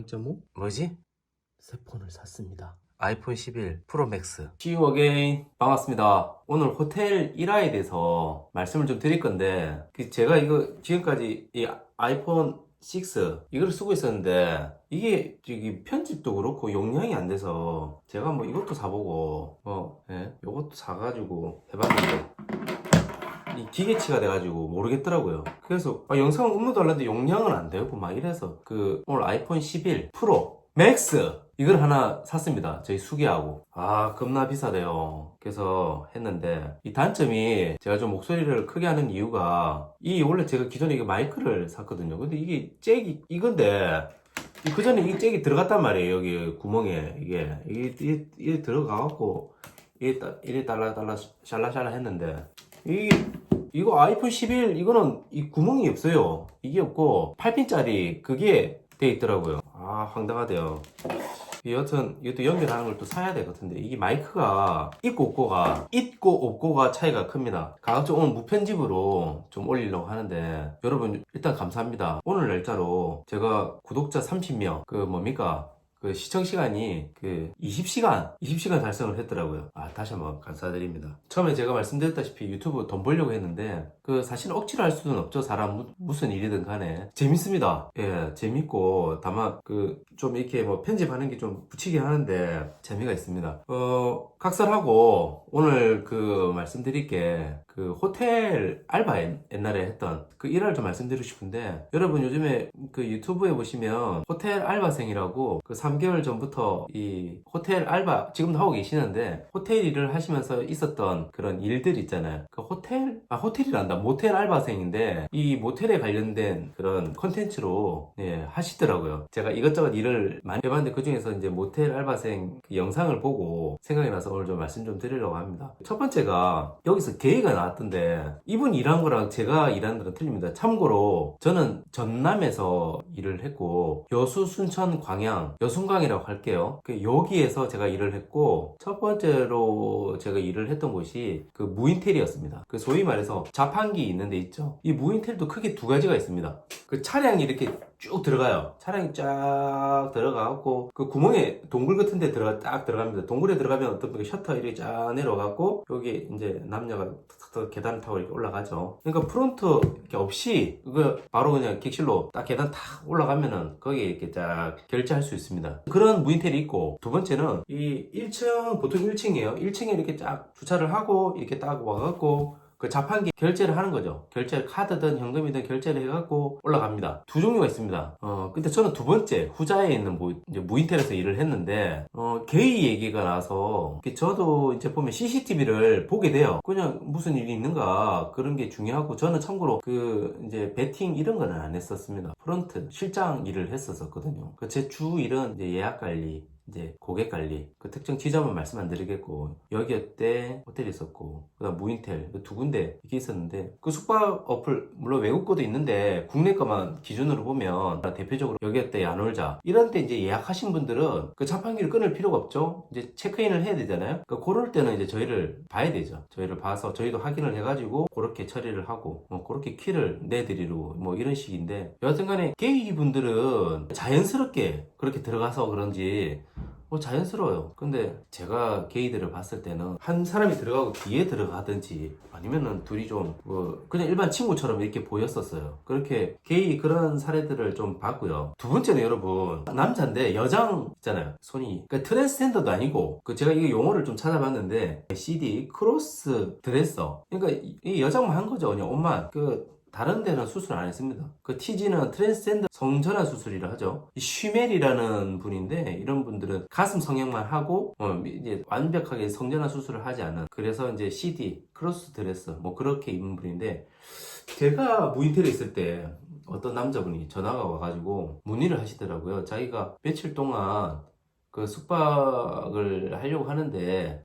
0.5? 뭐지? 새 폰을 샀습니다. 아이폰 11 프로 맥스. See you again. 반갑습니다. 오늘 호텔 일화에 대해서 말씀을 좀 드릴 건데, 제가 이거 지금까지 이 아이폰 6 이걸 쓰고 있었는데, 이게 편집도 그렇고 용량이 안 돼서 제가 뭐 이것도 사보고 요것도 사가지고 해봤는데 이 기계치가 돼가지고 모르겠더라고요. 그래서 영상을 업로드하려는데 용량은 안 되고 막 이래서 오늘 아이폰 11 프로 맥스 이걸 하나 샀습니다. 저희 수기하고. 겁나 비싸대요. 그래서 했는데 이 단점이 제가 좀 목소리를 크게 하는 이유가 원래 제가 기존에 이게 마이크를 샀거든요. 근데 이게 잭이 이건데 그 전에 이 잭이 들어갔단 말이에요. 여기 구멍에 이게 들어가갖고 이게 달라 샬라샬라 했는데 이거 아이폰 11 이거는 이 구멍이 없어요. 이게 없고 8핀짜리 그게 돼 있더라고요. 황당하대요. 여튼 이것도 연결하는 걸 또 사야 되거든요. 이게 마이크가 있고 없고가 차이가 큽니다. 가급적 오늘 무편집으로 좀 올리려고 하는데 여러분 일단 감사합니다. 오늘 날짜로 제가 구독자 30명 시청 시간이 20시간 달성을 했더라고요. 다시 한번 감사드립니다. 처음에 제가 말씀드렸다시피 유튜브 돈 벌려고 했는데 사실 억지로 할 수는 없죠. 사람 무슨 일이든 간에 재밌습니다. 예, 재밌고 다만 좀 이렇게 편집하는 게 좀 붙이긴 하는데 재미가 있습니다. 각설하고 오늘 말씀드릴 게 호텔 알바 옛날에 했던 일화를 좀 말씀드리고 싶은데, 여러분 요즘에 유튜브에 보시면 호텔 알바생이라고 3개월 전부터 이 호텔 알바 지금도 하고 계시는데 호텔 일을 하시면서 있었던 그런 일들 있잖아요. 호텔이란다. 모텔 알바생인데 이 모텔에 관련된 그런 컨텐츠로 하시더라고요. 제가 이것저것 일을 많이 해봤는데 그 중에서 이제 모텔 알바생 영상을 보고 생각이 나서 오늘 좀 말씀 좀 드리려고 합니다. 첫 번째가 여기서 계기가 나왔던데, 이분 일한 거랑 제가 일하는 거랑 틀립니다. 참고로 저는 전남에서 일을 했고 여수, 순천, 광양, 여순광이라고 할게요. 여기에서 제가 일을 했고 첫 번째로 제가 일을 했던 곳이 무인텔이었습니다. 소위 말해서 자판기 있는 데 있죠. 이 무인텔도 크게 두 가지가 있습니다. 차량이 이렇게 쭉 들어가요. 차량이 쫙 들어가고 구멍에 동굴 같은 데 딱 들어갑니다. 동굴에 들어가면 어떤 셔터 이렇게 쫙 내려가고 여기 이제 남녀가 탁탁 계단을 타고 이렇게 올라가죠. 그러니까 프론트 이렇게 없이 바로 그냥 객실로 딱 계단 탁 올라가면은 거기에 이렇게 쫙 결제할 수 있습니다. 그런 무인텔이 있고, 두 번째는 이 1층, 보통 1층이에요. 1층에 이렇게 쫙 주차를 하고 이렇게 딱 와갖고 자판기 결제를 하는 거죠. 결제를 카드든 현금이든 결제를 해갖고 올라갑니다. 두 종류가 있습니다. 근데 저는 두 번째 후자에 있는 이제 무인텔에서 일을 했는데 게이 얘기가 나서 저도 이제 보면 CCTV를 보게 돼요. 그냥 무슨 일이 있는가 그런 게 중요하고, 저는 참고로 이제 베팅 이런 거는 안 했었습니다. 프런트 실장 일을 했었거든요. 제 주 일은 이제 예약 관리, 이제 고객 관리, 특정 지점은 말씀 안 드리겠고, 여기였대 호텔이 있었고, 그 다음 무인텔 두 군데 이게 있었는데, 숙박 어플 물론 외국 거도 있는데 국내 거만 기준으로 보면 대표적으로 여기였대 야놀자 이런 데 이제 예약하신 분들은 자판기를 끊을 필요가 없죠. 이제 체크인을 해야 되잖아요. 그럴 때는 이제 저희를 봐야 되죠. 저희를 봐서 저희도 확인을 해가지고 그렇게 처리를 하고 그렇게 키를 내드리고 이런 식인데, 여하튼간에 게이 분들은 자연스럽게 그렇게 들어가서 그런지 자연스러워요. 근데 제가 게이들을 봤을 때는 한 사람이 들어가고 뒤에 들어가든지 아니면은 둘이 좀 그냥 일반 친구처럼 이렇게 보였었어요. 그렇게 게이 그런 사례들을 좀 봤고요. 두 번째는 여러분, 남자인데 여장 있잖아요. 손이 트랜스젠더도 아니고 제가 이 용어를 좀 찾아봤는데 CD 크로스 드레서, 그러니까 이 여장만 한 거죠. 그냥 옷만 다른 데는 수술 안 했습니다. TG는 트랜스젠더 성전환 수술이라 하죠. 이 쉬멜이라는 분인데, 이런 분들은 가슴 성형만 하고 이제 완벽하게 성전환 수술을 하지 않은, 그래서 이제 CD 크로스 드레스 그렇게 입는 분인데, 제가 무인텔에 있을 때 어떤 남자분이 전화가 와가지고 문의를 하시더라고요. 자기가 며칠 동안 숙박을 하려고 하는데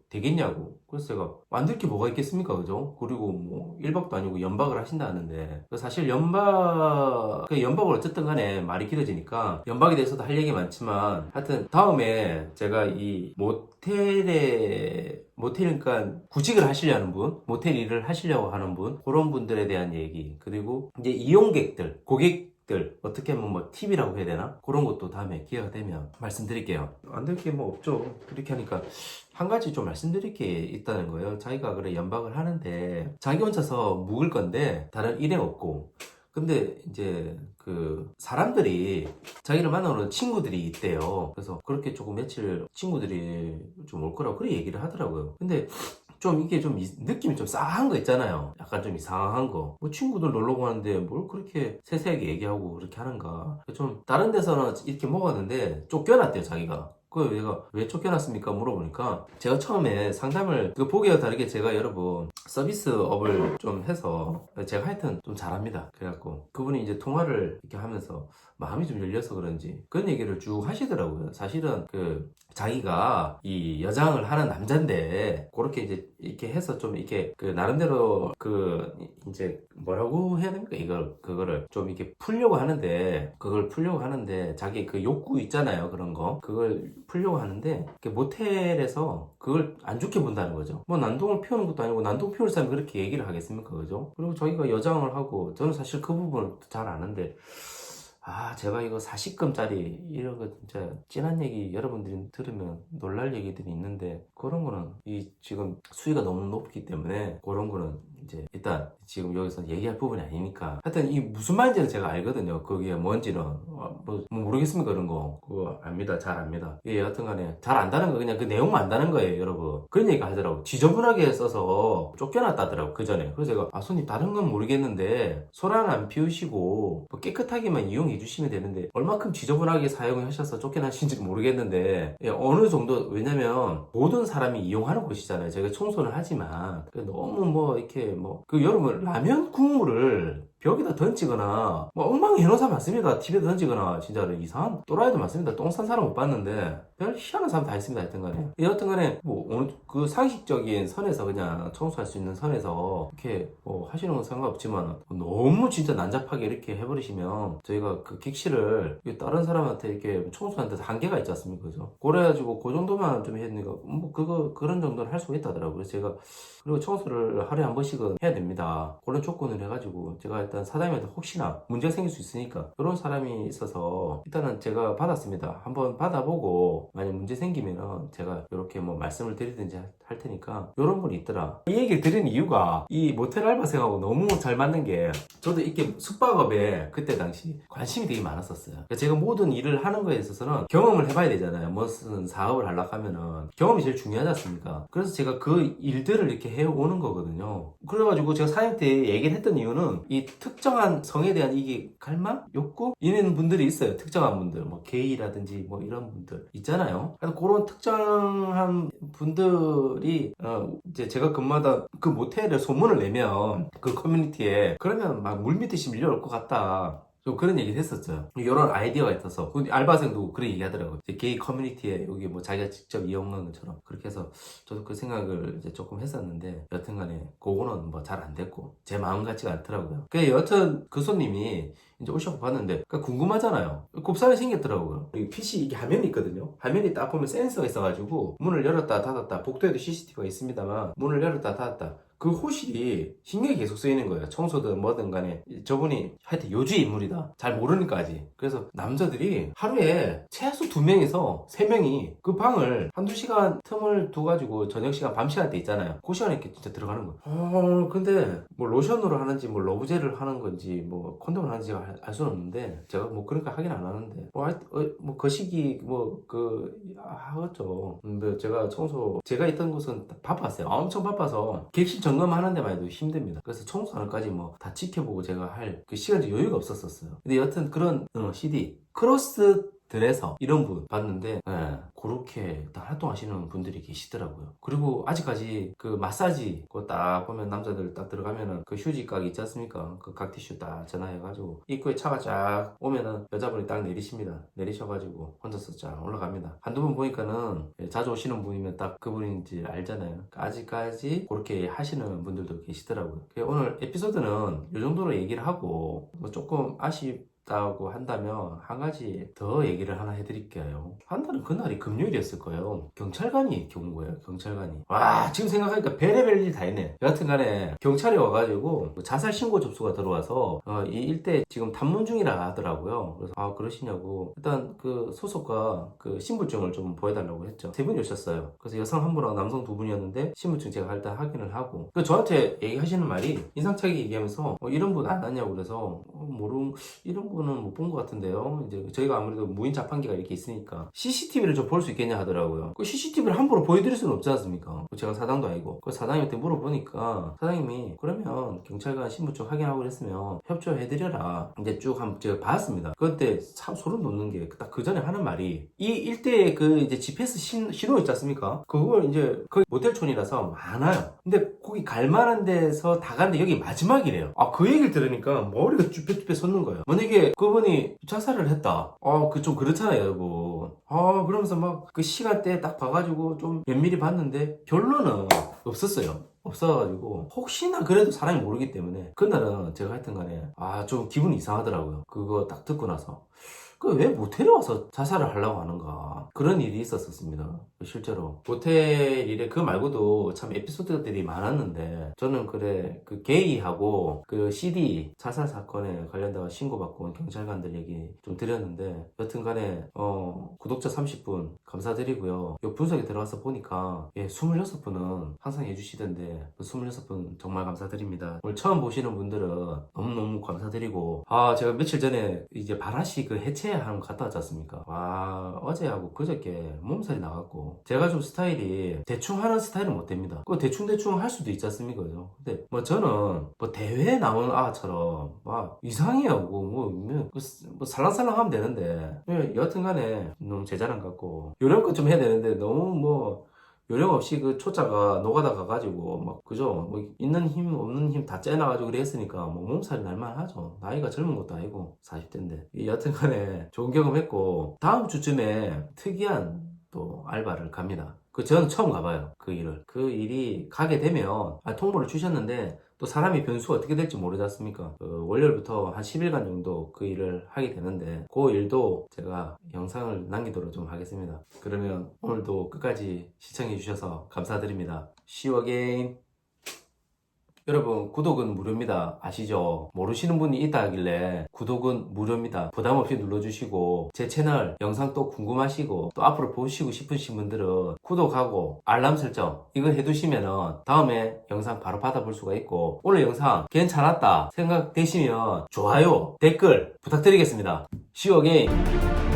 되겠냐고. 그래서 제가 안 될 게 뭐가 있겠습니까, 그죠? 그리고 1박도 아니고 연박을 하신다는데, 사실 연박을 어쨌든 간에 말이 길어지니까 연박에 대해서도 할 얘기 많지만, 하여튼 다음에 제가 이 모텔이니까 구직을 하시려는 분, 모텔 일을 하시려고 하는 분, 그런 분들에 대한 얘기, 그리고 이제 이용객들, 고객 상식들 어떻게 하면 뭐 팁이라고 해야 되나? 그런 것도 다음에 기회가 되면 말씀드릴게요. 안 될 게 뭐 없죠. 그렇게 하니까 한 가지 좀 말씀드릴 게 있다는 거예요. 자기가 그래 연박을 하는데 자기 혼자서 묵을 건데 다른 일행 없고, 근데 이제 그 사람들이 자기를 만나러 오는 친구들이 있대요. 그래서 그렇게 조금 며칠 친구들이 좀 올 거라고 그렇게 얘기를 하더라고요. 근데 좀 이게 좀 느낌이 좀 싸한 거 있잖아요. 약간 좀 이상한 거. 뭐 친구들 놀러 가는데 뭘 그렇게 세세하게 얘기하고 그렇게 하는가. 좀 다른 데서는 이렇게 먹었는데 쫓겨났대요, 자기가. 그 얘가 왜 쫓겨났습니까? 물어보니까 제가 처음에 상담을 그 보기와 다르게 제가 여러분 서비스업을 좀 해서 제가 하여튼 좀 잘합니다. 그래갖고 그분이 이제 통화를 이렇게 하면서 마음이 좀 열려서 그런지 그런 얘기를 쭉 하시더라고요. 사실은 그 자기가 이 여장을 하는 남잔데 그렇게 이제 이렇게 해서 좀 이렇게 그 나름대로 그 이제 뭐라고 해야 됩니까? 그거를 좀 이렇게 풀려고 하는데, 그걸 풀려고 하는데 자기 그 욕구 있잖아요. 그런 거 그걸 풀려고 하는데 모텔에서 그걸 안 좋게 본다는 거죠. 뭐 난동을 피우는 것도 아니고 난동 피울 사람이 그렇게 얘기를 하겠습니까? 그죠? 그리고 자기가 여장을 하고 저는 사실 그 부분을 잘 아는데, 제가 이거 40금짜리 이런 거 진짜 찐한 얘기 여러분들이 들으면 놀랄 얘기들이 있는데, 그런 거는 이 지금 수위가 너무 높기 때문에 그런 거는 이제 일단 지금 여기서 얘기할 부분이 아니니까, 하여튼 이 무슨 말인지는 제가 알거든요. 그게 뭔지는 뭐 모르겠습니까? 그런 거 그거 압니다. 잘 압니다. 예, 여튼간에 잘 안다는 거, 그냥 그 내용만 안다는 거예요, 여러분. 그런 얘기 하더라고. 지저분하게 써서 쫓겨났다더라고, 그 전에. 그래서 제가 손님 다른 건 모르겠는데 소란 안 피우시고 뭐 깨끗하게만 이용해 주시면 되는데 얼마큼 지저분하게 사용하셔서 쫓겨나신지 모르겠는데, 예, 어느 정도, 왜냐면 모든 사람이 이용하는 곳이잖아요. 제가 청소를 하지만 너무 뭐 이렇게 뭐 그 여러분 라면 국물을 벽에다 던지거나 뭐 엉망이 해놓은 많습니다. TV에다 던지거나 진짜로 이상한 또라이도 많습니다. 똥 싼 사람 못 봤는데 별 희한한 사람 다 있습니다. 하여튼간에 여튼간에 뭐 어느 그 상식적인 선에서 그냥 청소할 수 있는 선에서 이렇게 뭐 하시는 건 상관없지만 너무 진짜 난잡하게 이렇게 해버리시면 저희가 그 객실을 다른 사람한테 이렇게 청소하는 데 한계가 있지 않습니까? 그죠? 그래가지고 그 정도만 좀 했으니까 뭐 그런 정도는 할 수가 있다더라고요. 그래서 제가 그리고 청소를 하루에 한 번씩은 해야 됩니다. 그런 조건을 해가지고 제가 일단 사장님한테 혹시나 문제가 생길 수 있으니까 그런 사람이 있어서 일단은 제가 받았습니다. 한번 받아보고 만약 문제 생기면은 제가 이렇게 뭐 말씀을 드리든지 할 테니까 이런 분이 있더라. 이 얘기를 드리는 이유가 이 모텔 알바생하고 너무 잘 맞는 게, 저도 이렇게 숙박업에 그때 당시 관심이 되게 많았었어요. 그러니까 제가 모든 일을 하는 거에 있어서는 경험을 해봐야 되잖아요. 무슨 사업을 하려고 하면은 경험이 제일 중요하지 않습니까? 그래서 제가 그 일들을 이렇게 해오는 거거든요. 그래가지고 제가 사장님한테 얘기를 했던 이유는 이 특정한 성에 대한 이게 갈망? 욕구? 있는 분들이 있어요. 특정한 분들, 뭐 게이라든지 뭐 이런 분들 있잖아요. 그래서 그런 특정한 분들이 이제 제가 근무하다 그 모텔에 소문을 내면 그 커뮤니티에, 그러면 막 물밀듯이 밀려올 것 같다. 좀 그런 얘기를 했었죠. 이런 아이디어가 있어서 알바생도 그런 얘기 하더라고요. 게이 커뮤니티에 여기 뭐 자기가 직접 이용하는 것처럼 그렇게 해서 저도 그 생각을 이제 조금 했었는데, 여튼간에 그거는 뭐 잘 안 됐고 제 마음 같지가 않더라고요. 여튼 그 손님이 이제 오셔서 봤는데 궁금하잖아요. 곱살이 생겼더라고요. 이 PC 이게 화면이 있거든요. 화면이 딱 보면 센서가 있어가지고 문을 열었다 닫았다, 복도에도 CCTV가 있습니다만 문을 열었다 닫았다, 그 호실이 신경이 계속 쓰이는 거예요. 청소든 뭐든 간에. 저분이 하여튼 요주의 인물이다. 잘 모르니까 아직. 그래서 남자들이 하루에 최소 2명에서 3명이 그 방을 한두 시간 틈을 둬가지고 저녁 시간, 밤 시간 때 있잖아요. 그 시간에 이렇게 진짜 들어가는 거예요. 근데 뭐 로션으로 하는지 뭐 러브젤을 하는 건지 뭐 콘돔을 하는지 알 수는 없는데, 제가 뭐 그러니까 하긴 안 하는데 뭐 거시기 하겠죠. 근데 제가 제가 있던 곳은 바빴어요. 엄청 바빠서 객실 점검하는 데만 해도 힘듭니다. 그래서 청소하는까지 뭐 다 지켜보고 제가 할 그 시간적 여유가 없었어요. 근데 여튼 그런 CD 크로스 드레서 이런 분 봤는데, 그렇게 딱 활동하시는 분들이 계시더라고요. 그리고 아직까지 그 마사지 그거 딱 보면 남자들 딱 들어가면은 그 휴지 각 있지 않습니까? 그 각티슈 딱 전화해가지고 입구에 차가 쫙 오면은 여자분이 딱 내리십니다. 내리셔가지고 혼자서 쫙 올라갑니다. 한두 번 보니까는 자주 오시는 분이면 딱 그분인지 알잖아요. 아직까지 그렇게 하시는 분들도 계시더라고요. 오늘 에피소드는 이 정도로 얘기를 하고 뭐 조금 있다고 한다면 한 가지 더 얘기를 하나 해드릴게요. 한 달은 그날이 금요일이었을 거예요. 경찰관이 온 거예요. 경찰관이. 와, 지금 생각하니까 별의별 일 다 했네. 여하튼간에 경찰이 와가지고 자살 신고 접수가 들어와서 이 일대 지금 탐문 중이라 하더라고요. 그래서 그러시냐고 일단 그 소속과 그 신분증을 좀 보여달라고 했죠. 세 분이 오셨어요. 그래서 여성 한 분하고 남성 두 분이었는데 신분증 제가 일단 확인을 하고 저한테 얘기하시는 말이 인상차게 얘기하면서 이런 분 안 왔냐고 그래서 이런 분은 못 본 것 같은데요. 이제 저희가 아무래도 무인 자판기가 이렇게 있으니까 CCTV를 좀 볼 수 있겠냐 하더라고요. 그 CCTV를 함부로 보여드릴 수는 없지 않습니까? 제가 사장도 아니고. 그 사장님한테 물어보니까 사장님이 그러면 경찰관 신분증 확인하고 그랬으면 협조해드려라. 이제 쭉 한번 제가 봤습니다. 그때 참 소름 돋는 게 딱 그 전에 하는 말이 이 일대에 그 이제 GPS 신호 있지 않습니까? 그걸 이제 거기 모텔촌이라서 많아요. 근데 거기 갈 만한 데서 다 가는데 여기 마지막이래요. 그 얘기를 들으니까 머리가 쭈뼛쭈뼛 솟는 거예요. 만약에 그분이 자살을 했다. 그 좀 그렇잖아요, 여러분. 그러면서 막 그 시간대에 딱 봐가지고 좀 면밀히 봤는데 결론은 없었어요. 없어가지고 혹시나 그래도 사람이 모르기 때문에 그날은 제가 하여튼 간에 좀 기분이 이상하더라고요. 그거 딱 듣고 나서 왜 모텔에 와서 자살을 하려고 하는가 그런 일이 있었습니다. 실제로 모텔 일에 그 말고도 참 에피소드들이 많았는데 저는 그 게이하고 그 CD 자살 사건에 관련돼서 신고받고 온 경찰관들 얘기 좀 드렸는데 여튼간에 구독자 30분 감사드리고요. 요 분석에 들어가서 보니까 26분은 항상 해주시던데 그 26분 정말 감사드립니다. 오늘 처음 보시는 분들은 너무너무 감사드리고 제가 며칠 전에 이제 바라시 그 해체하는 거 갔다 왔지 않습니까? 어제하고 그저께 몸살이 나갔고 제가 좀 스타일이 대충 하는 스타일은 못 됩니다. 그 대충 할 수도 있지 않습니까? 근데 저는 대회에 나오는 아처럼 막 이상해요. 살랑살랑 하면 되는데 여튼간에 너무 제 자랑 같고 요령껏 좀 해야 되는데 너무 요령 없이 그 초짜가 노가다 가가지고 있는 힘 없는 힘 다 째놔가지고 그래 했으니까 몸살이 날만 하죠. 나이가 젊은 것도 아니고 40대인데 여튼간에 좋은 경험했고 다음 주쯤에 특이한 또 알바를 갑니다. 저는 처음 가봐요. 그 일이 가게 되면 통보를 주셨는데 또 사람이 변수가 어떻게 될지 모르지 않습니까? 월요일부터 한 10일간 정도 그 일을 하게 되는데 그 일도 제가 영상을 남기도록 좀 하겠습니다. 그러면 오늘도 끝까지 시청해 주셔서 감사드립니다. See you again. 여러분 구독은 무료입니다. 아시죠? 모르시는 분이 있다 하길래 구독은 무료입니다. 부담없이 눌러주시고 제 채널 영상 또 궁금하시고 또 앞으로 보시고 싶으신 분들은 구독하고 알람 설정 이거 해두시면은 다음에 영상 바로 받아볼 수가 있고 오늘 영상 괜찮았다 생각되시면 좋아요 댓글 부탁드리겠습니다. See you again.